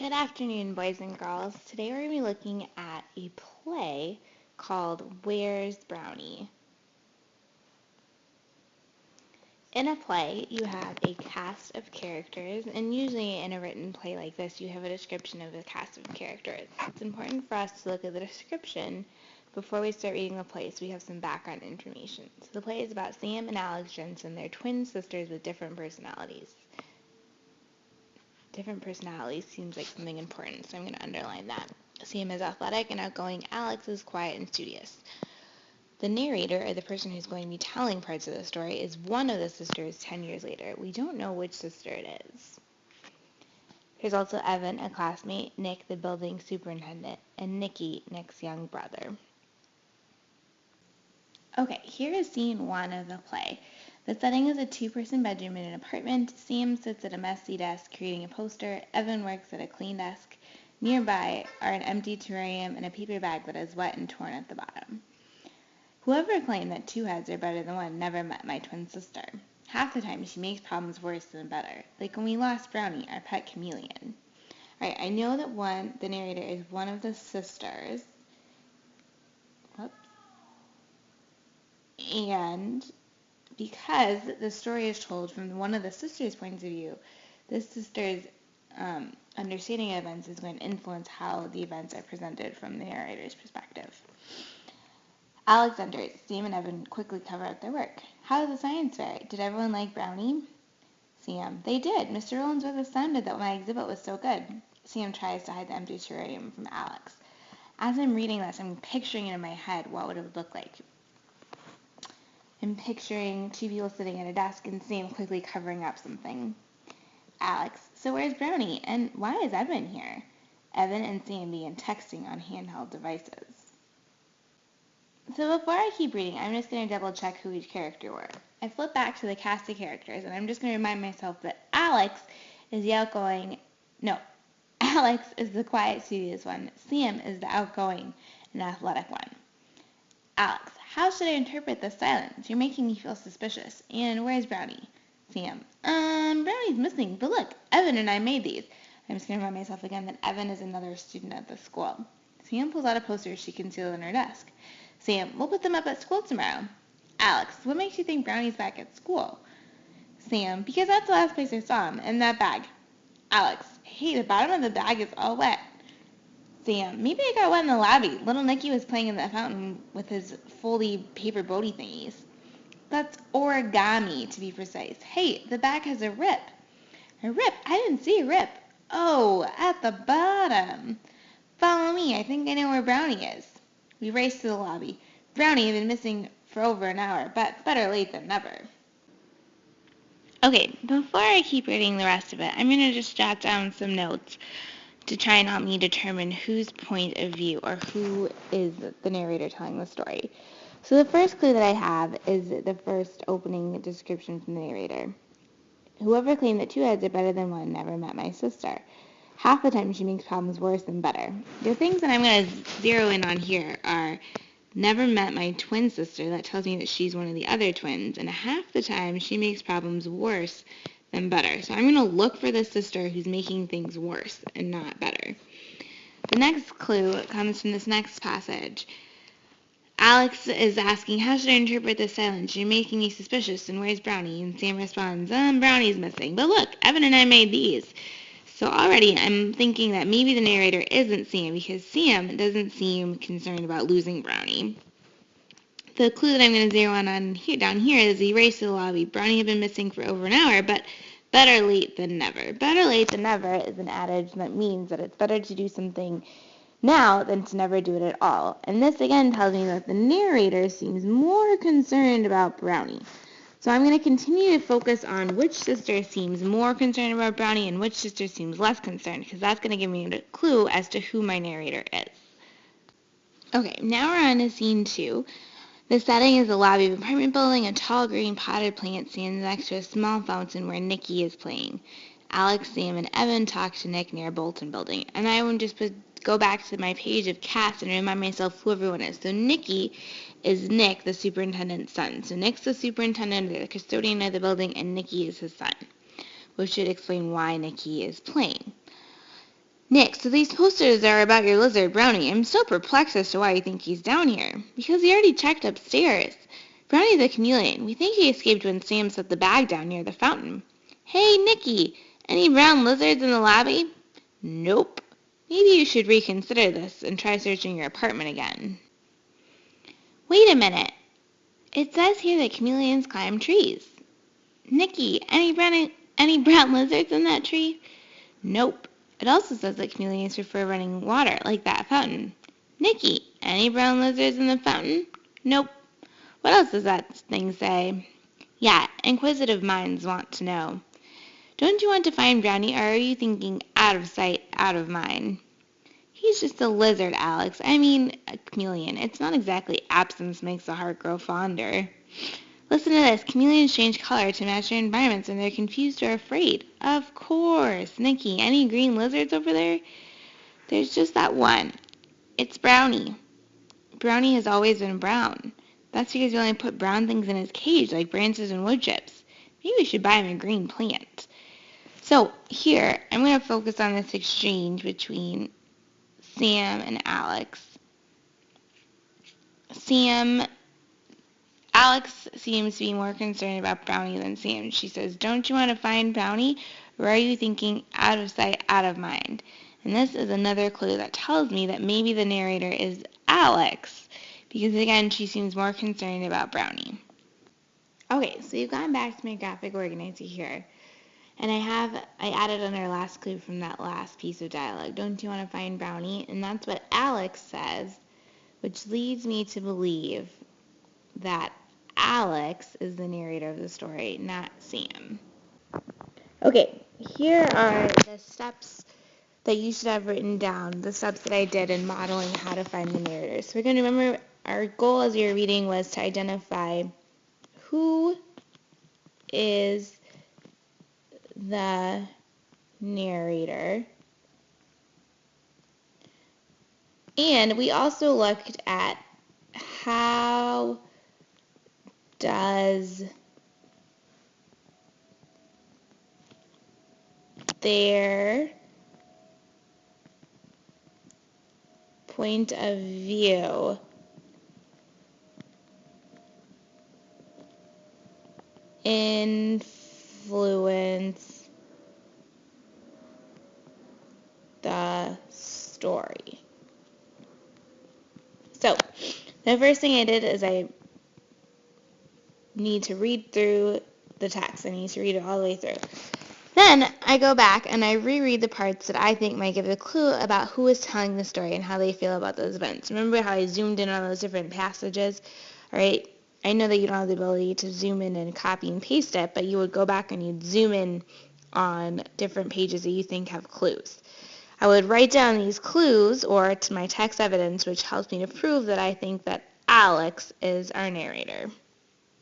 Good afternoon, boys and girls. Today we're going to be looking at a play called Where's Brownie? In a play, you have a cast of characters, and usually in a written play like this, you have a description of the cast of characters. It's important for us to look at the description before we start reading the play so we have some background information. So the play is about Sam and Alex Jensen. They're twin sisters with different personalities. Different personalities seems like something important, so I'm going to underline that. Sam is athletic and outgoing. Alex is quiet and studious. The narrator, or the person who's going to be telling parts of the story, is one of the sisters 10 years later. We don't know which sister it is. There's also Evan, a classmate, Nick, the building superintendent, and Nikki, Nick's young brother. Okay, here is scene 1 of the play. The setting is a 2-person bedroom in an apartment. Sam sits at a messy desk creating a poster. Evan works at a clean desk. Nearby are an empty terrarium and a paper bag that is wet and torn at the bottom. Whoever claimed that 2 heads are better than 1 never met my twin sister. Half the time she makes problems worse than better, like when we lost Brownie, our pet chameleon. Alright, I know that the narrator is one of the sisters. Whoops. And because the story is told from one of the sisters' points of view, this sister's understanding of events is going to influence how the events are presented from the narrator's perspective. Alex enters. Sam and Evan quickly cover up their work. How was the science fair? Did everyone like Brownie? Sam: they did. Mr. Rollins was astounded that my exhibit was so good. Sam tries to hide the empty terrarium from Alex. As I'm reading this, I'm picturing it in my head what would it look like. I'm picturing 2 people sitting at a desk and Sam quickly covering up something. Alex: so where's Brownie? And why is Evan here? Evan and Sam begin texting on handheld devices. So before I keep reading, I'm just going to double check who each character were. I flip back to the cast of characters and I'm just going to remind myself that Alex is the quiet, studious one. Sam is the outgoing and athletic one. Alex: how should I interpret this silence? You're making me feel suspicious. And where's Brownie? Sam: Brownie's missing, but look, Evan and I made these. I'm just going to remind myself again that Evan is another student at the school. Sam pulls out a poster she concealed in her desk. Sam: we'll put them up at school tomorrow. Alex: what makes you think Brownie's back at school? Sam: because that's the last place I saw him, in that bag. Alex: hey, the bottom of the bag is all wet. Sam: maybe I got wet in the lobby. Little Nicky was playing in the fountain with his foldy paper boaty thingies. That's origami, to be precise. Hey, the bag has a rip. A rip? I didn't see a rip. Oh, at the bottom. Follow me. I think I know where Brownie is. We race to the lobby. Brownie had been missing for over an hour, but better late than never. Okay, before I keep reading the rest of it, I'm going to just jot down some notes to try and help me determine whose point of view or who is the narrator telling the story. So the first clue that I have is the first opening description from the narrator. Whoever claimed that 2 heads are better than 1 never met my sister. Half the time she makes problems worse than better. The things that I'm going to zero in on here are never met my twin sister. That tells me that she's one of the other twins. And half the time she makes problems worse than better. So I'm going to look for the sister who's making things worse and not better. The next clue comes from this next passage. Alex is asking, how should I interpret this silence? You're making me suspicious, and where's Brownie? And Sam responds, Brownie's missing. But look, Evan and I made these. So already I'm thinking that maybe the narrator isn't Sam because Sam doesn't seem concerned about losing Brownie. The clue that I'm going to zero in on down here is the race to the lobby. Brownie had been missing for over an hour, but better late than never. Better late than never is an adage that means that it's better to do something now than to never do it at all. And this again tells me that the narrator seems more concerned about Brownie. So I'm going to continue to focus on which sister seems more concerned about Brownie and which sister seems less concerned, because that's going to give me a clue as to who my narrator is. Okay, now we're on to scene 2. The setting is a lobby of an apartment building. A tall green potted plant stands next to a small fountain where Nikki is playing. Alex, Sam, and Evan talk to Nick near a Bolton building. And I will just go back to my page of cast and remind myself who everyone is. So Nikki is Nick, the superintendent's son. So Nick's the superintendent, the custodian of the building, and Nikki is his son, which should explain why Nikki is playing. Nick, so these posters are about your lizard, Brownie. I'm still perplexed as to why you think he's down here. Because he already checked upstairs. Brownie the chameleon. We think he escaped when Sam set the bag down near the fountain. Hey, Nicky, any brown lizards in the lobby? Nope. Maybe you should reconsider this and try searching your apartment again. Wait a minute. It says here that chameleons climb trees. Nicky, any brown lizards in that tree? Nope. It also says that chameleons prefer running water, like that fountain. Nicky, any brown lizards in the fountain? Nope. What else does that thing say? Yeah, inquisitive minds want to know. Don't you want to find Brownie, or are you thinking out of sight, out of mind? He's just a lizard, Alex. I mean, a chameleon. It's not exactly absence makes the heart grow fonder. Listen to this. Chameleons change color to match their environments when they're confused or afraid. Of course. Nicky, any green lizards over there? There's just that one. It's Brownie. Brownie has always been brown. That's because you only put brown things in his cage, like branches and wood chips. Maybe we should buy him a green plant. So here, I'm going to focus on this exchange between Sam and Alex. Alex seems to be more concerned about Brownie than Sam. She says, don't you want to find Brownie, or are you thinking out of sight, out of mind? And this is another clue that tells me that maybe the narrator is Alex, because again, she seems more concerned about Brownie. Okay, so you've gone back to my graphic organizer here. And I added on our last clue from that last piece of dialogue. Don't you want to find Brownie? And that's what Alex says, which leads me to believe that Alex is the narrator of the story, not Sam. Okay, here are the steps that you should have written down, the steps that I did in modeling how to find the narrator. So we're going to remember our goal as you're reading was to identify who is the narrator. And we also looked at how does their point of view influence the story. So, the first thing I did is I need to read through the text. I need to read it all the way through. Then I go back and I reread the parts that I think might give a clue about who is telling the story and how they feel about those events. Remember how I zoomed in on those different passages? All right. I know that you don't have the ability to zoom in and copy and paste it, but you would go back and you'd zoom in on different pages that you think have clues. I would write down these clues or to my text evidence, which helps me to prove that I think that Alex is our narrator.